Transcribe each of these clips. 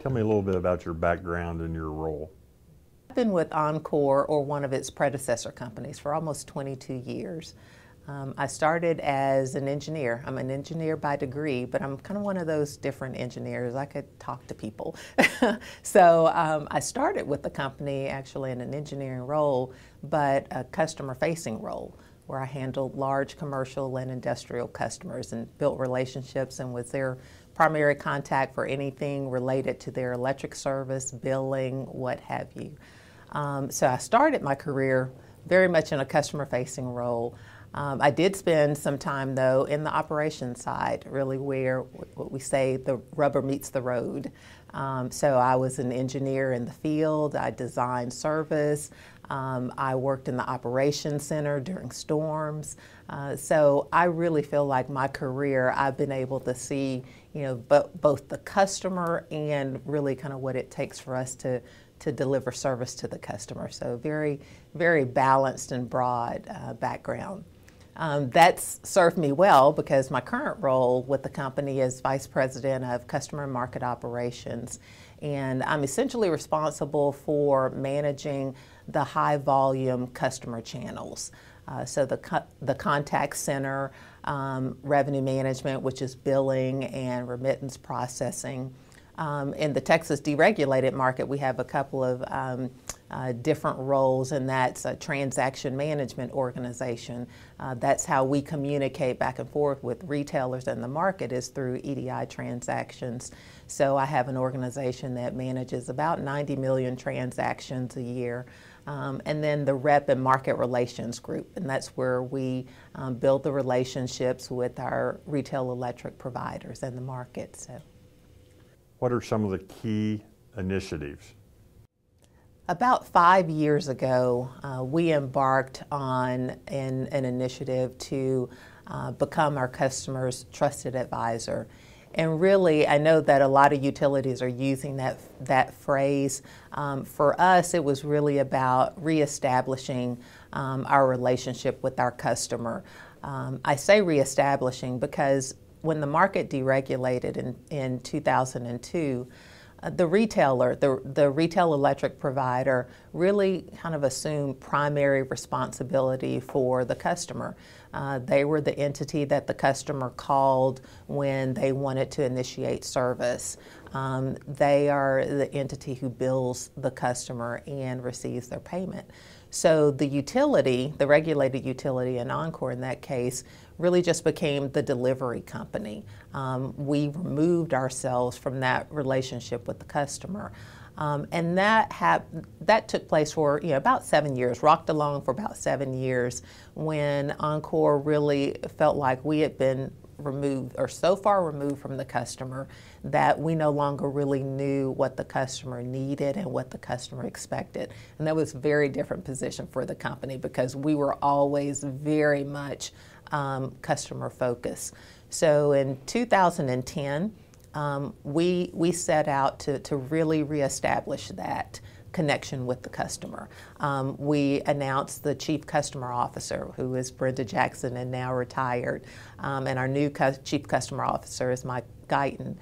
Tell me a little bit about your background and your role. I've been with Oncor, or one of its predecessor companies, for almost 22 years. I started as an engineer. I'm an engineer by degree, but I'm kind of one of those different engineers. I could talk to people. So I started with the company actually in an engineering role, but a customer-facing role, where I handled large commercial and industrial customers and built relationships and was their primary contact for anything related to their electric service, billing, what have you. So I started my career very much in a customer-facing role. I did spend some time, though, in the operations side, really where what we say the rubber meets the road. So I was an engineer in the field. I designed service. I worked in the operations center during storms. So I really feel like my career, I've been able to see, both the customer and really kind of what it takes for us to deliver service to the customer. So very, very balanced and broad background. That's served me well because my current role with the company is Vice President of Customer and Market Operations. And I'm essentially responsible for managing the high volume customer channels. So the contact center, revenue management, which is billing and remittance processing. In the Texas deregulated market, we have a couple of different roles, and that's a transaction management organization. That's how we communicate back and forth with retailers in the market, is through EDI transactions. So I have an organization that manages about 90 million transactions a year. And then the rep and market relations group, and that's where we build the relationships with our retail electric providers in the market. So, what are some of the key initiatives? About 5 years ago, we embarked on an initiative to become our customers' trusted advisor. And really, I know that a lot of utilities are using that phrase. For us, it was really about reestablishing our relationship with our customer. I say reestablishing because when the market deregulated in 2002, the retailer, the retail electric provider, really kind of assumed primary responsibility for the customer. They were the entity that the customer called when they wanted to initiate service. They are the entity who bills the customer and receives their payment. So the utility, the regulated utility, and Oncor in that case, really just became the delivery company. We removed ourselves from that relationship with the customer. And that took place for about 7 years, rocked along for about 7 years, when Oncor really felt like we had been removed, or so far removed from the customer, that we no longer really knew what the customer needed and what the customer expected. And that was a very different position for the company because we were always very much customer focused. So in 2010, we set out to really reestablish that connection with the customer. We announced the Chief Customer Officer, who is Brenda Jackson and now retired, and our new Chief Customer Officer is Mike Guyton.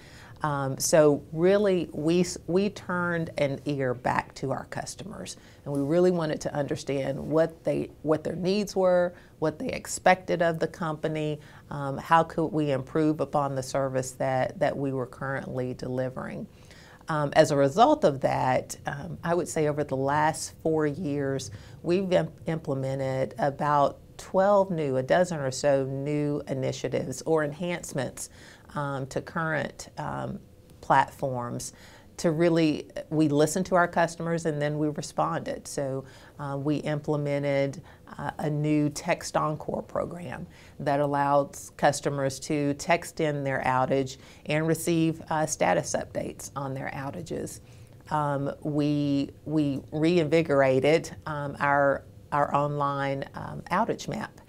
So really, we turned an ear back to our customers, and we really wanted to understand what their needs were, what they expected of the company, how could we improve upon the service that we were currently delivering. As a result of that, I would say over the last 4 years, we've implemented about a dozen or so new initiatives or enhancements to current platforms to really, we listened to our customers and then we responded. So we implemented a new Text Oncor program that allows customers to text in their outage and receive status updates on their outages. We reinvigorated our online outage map.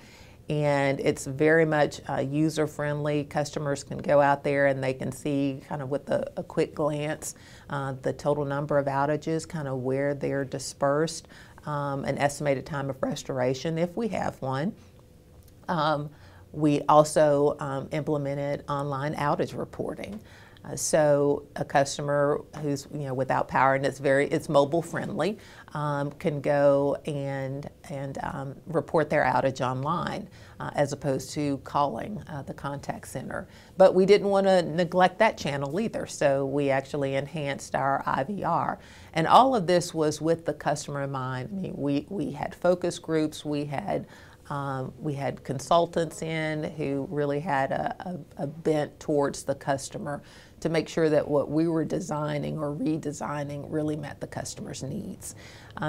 And it's very much user-friendly. Customers can go out there and they can see kind of with a quick glance the total number of outages, kind of where they're dispersed, an estimated time of restoration if we have one. We also implemented online outage reporting. So a customer who's without power and it's mobile friendly can go and report their outage online as opposed to calling the contact center. But we didn't want to neglect that channel either, so we actually enhanced our IVR. And all of this was with the customer in mind. I mean, we had focus groups, we had consultants in who really had a bent towards the customer to make sure that what we were designing or redesigning really met the customer's needs.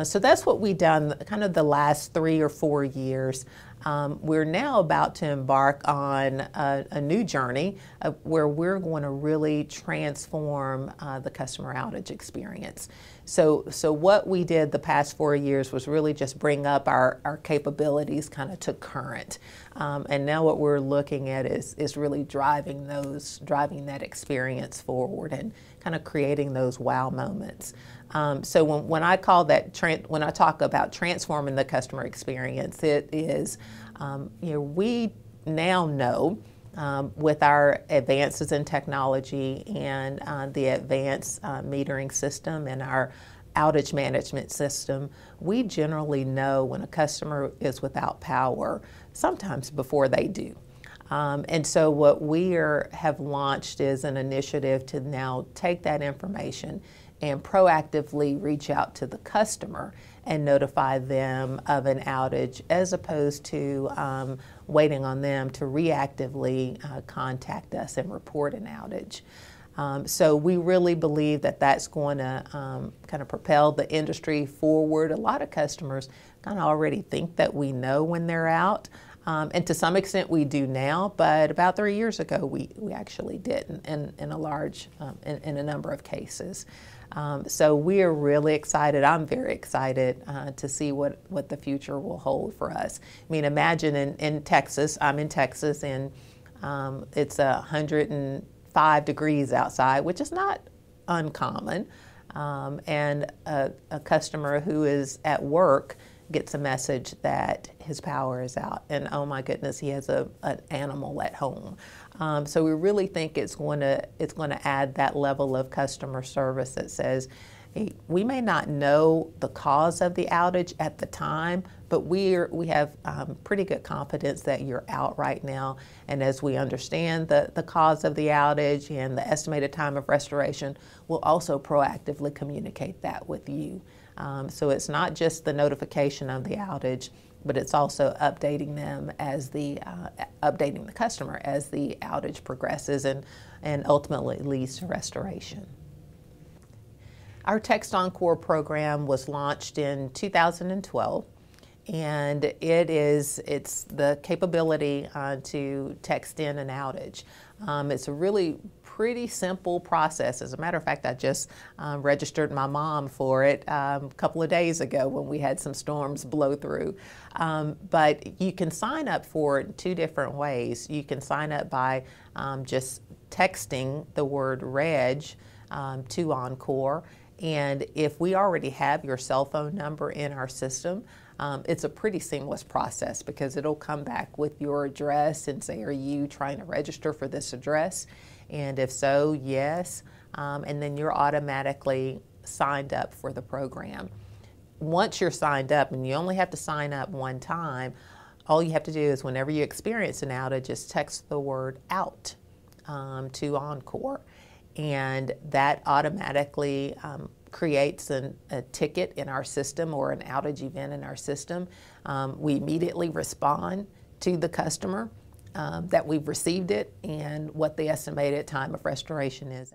So that's what we've done kind of the last 3 or 4 years. We're now about to embark on a new journey where we're going to really transform the customer outage experience. So what we did the past 4 years was really just bring up our capabilities kind of to current. And now what we're looking at is really driving that experience forward and kind of creating those wow moments. So when I talk about transforming the customer experience, it is, we now know with our advances in technology and the advanced metering system and our outage management system, we generally know when a customer is without power, sometimes before they do. And so what we have launched is an initiative to now take that information and proactively reach out to the customer and notify them of an outage as opposed to waiting on them to reactively contact us and report an outage. So we really believe that that's going to kind of propel the industry forward. A lot of customers kind of already think that we know when they're out. And to some extent we do now, but about 3 years ago we actually didn't in a number of cases. So we are really excited. I'm very excited to see what the future will hold for us. I mean, imagine in Texas, I'm in Texas, and it's 105 degrees outside, which is not uncommon. And a customer who is at work gets a message that his power is out, and oh my goodness, he has an animal at home. So we really think it's going to add that level of customer service that says, hey, we may not know the cause of the outage at the time, but we have pretty good confidence that you're out right now. And as we understand the cause of the outage and the estimated time of restoration, we'll also proactively communicate that with you. So it's not just the notification of the outage, but it's also updating them as updating the customer as the outage progresses and ultimately leads to restoration. Our Text Oncor program was launched in 2012, and it's the capability to text in an outage. It's a really pretty simple process. As a matter of fact, I just registered my mom for it a couple of days ago when we had some storms blow through. But you can sign up for it 2 different ways. You can sign up by just texting the word reg to Oncor. And if we already have your cell phone number in our system, it's a pretty seamless process because it'll come back with your address and say, are you trying to register for this address? And if so, yes. And then you're automatically signed up for the program. Once you're signed up, and you only have to sign up one time, all you have to do is whenever you experience an outage, just text the word out to Oncor. And that automatically creates a ticket in our system or an outage event in our system. We immediately respond to the customer that we've received it and what the estimated time of restoration is.